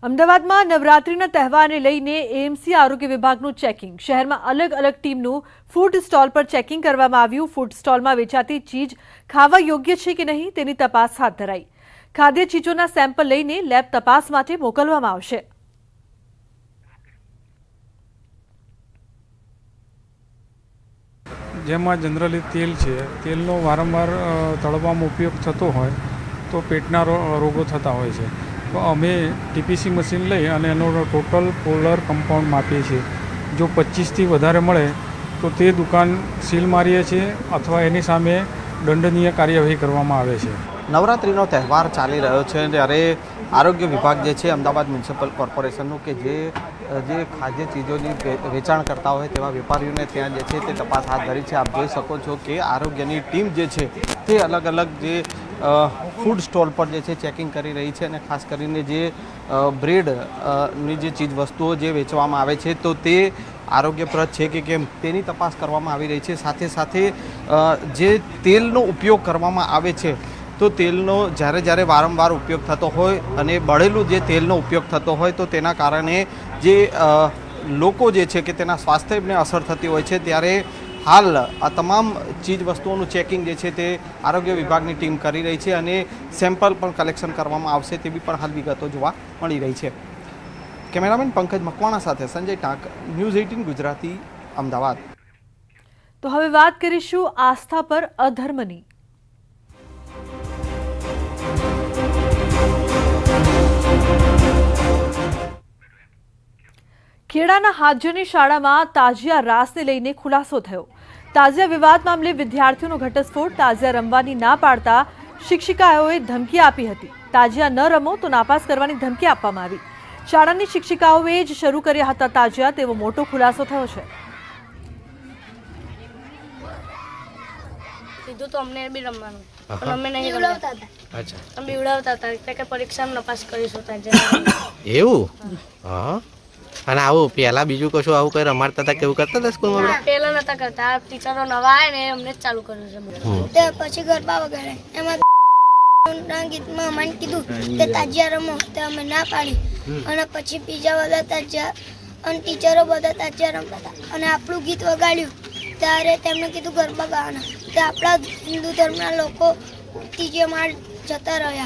અમદાવાદમાં નવરાત્રિના તહેવારને લઈને એએમસી આરોગ્ય વિભાગનું ચેકિંગ। શહેરમાં અલગ અલગ ટીમનું ફૂડ સ્ટોલ પર ચેકિંગ કરવામાં આવ્યું। ફૂડ સ્ટોલમાં વેચાતી ચીજ ખાવા યોગ્ય છે કે નહીં તેની તપાસ હાથ ધરાઈ। ખાદ્ય ચીજોના સેમ્પલ લઈને લેબ તપાસ માટે મોકલવામાં આવશે। જેમાં જનરલી તેલ છે, તેલનો વારંવાર તળવામાં ઉપયોગ થતો હોય તો પેટના રોગો થતા હોય છે। તો અમે ટીપીસી મશીન લઈ અને એનો ટોટલ પોલર કમ્પાઉન્ડ માપીએ છીએ। જો 25થી વધારે મળે તો તે દુકાન સીલ મારીએ છીએ અથવા એની સામે દંડનીય કાર્યવાહી કરવામાં આવે છે। નવરાત્રિનો તહેવાર ચાલી રહ્યો છે ત્યારે આરોગ્ય વિભાગ જે છે અમદાવાદ મ્યુનિસિપલ કોર્પોરેશનનું કે જે ખાદ્ય ચીજોની વેચાણ કરતા હોય તેવા વેપારીઓને ત્યાં જે છે તે તપાસ હાથ ધરી છે। આપ જોઈ શકો છો કે આરોગ્યની ટીમ જે છે તે અલગ અલગ જે ફૂડ સ્ટોલ પર જે છે ચેકિંગ કરી રહી છે અને ખાસ કરીને જે બ્રેડની જે ચીજ વસ્તુઓ જે વેચવામાં આવે છે તો તે આરોગ્યપ્રદ છે કે કેમ તેની તપાસ કરવામાં આવી રહી છે। સાથે સાથે જે તેલનો ઉપયોગ કરવામાં આવે છે તો તેલનો જ્યારે વારંવાર ઉપયોગ થતો હોય અને બળેલું જે તેલનો ઉપયોગ થતો હોય તો તેના કારણે જે લોકો જે છે કે તેના સ્વાસ્થ્યને અસર થતી હોય છે। ત્યારે હાલ આ તમામ ચીજ વસ્તુઓનું ચેકિંગ જે છે તે આરોગ્ય વિભાગની ટીમ કરી રહી છે અને સેમ્પલ પણ કલેક્શન કરવામાં આવશે તેવી પણ હાલ વિગતો જોવા મળી રહી છે। કેમેરામેન પંકજ મકવાણા સાથે સંજય ટાંક, ન્યૂઝ 18 ગુજરાતી, અમદાવાદ। તો હવે વાત કરીશું આસ્થા પર અધર્મની। ખેડાના હાજરની શાળામાં તાજિયા રાસને લઈને ખુલાસો થયો। તાજિયા વિવાદ મામલે વિદ્યાર્થીઓનો ઘટસ્ફોટ। તાજિયા રમવાની ના પાડતા શિક્ષિકાઓએ ધમકી આપી હતી। તાજિયા ન રમો તો નાપાસ કરવાની ધમકી આપવામાં આવી। શાળાની શિક્ષિકાઓએ જ શરૂ કર્યા હતા તાજિયા, તેવો મોટો ખુલાસો થયો છે। કીધું તો અમને બી રમવાનું પણ અમે નહીં રમતા હતા। અચ્છા, અમે બીવડાવતા હતા કે પરીક્ષામાં નપાસ કરીશું તાજિયા। એવું? હા। અને આવું પહેલા બીજું કશું આવું કઈ રમાડતા હતા કેવું કરતા હતા સ્કૂલમાં? પહેલા નતા કરતા, આ ટીચરો નવા આવે ને અમને જ ચાલુ કર્યું છે। તે પછી ગરબા વગાડે એમાં ગીતમાં અમને કીધું કે તાજિયા રમો તો અમે ના પાડી અને પછી બીજા બધા તાજિયા અને ટીચરો બધા તાજિયા રમતા હતા અને આપણું ગીત વગાડ્યું ત્યારે તેમણે કીધું ગરબા ગાવાના, તે આપણા હિન્દુ ધર્મના લોકો ત્રીજે માળ જતા રહ્યા।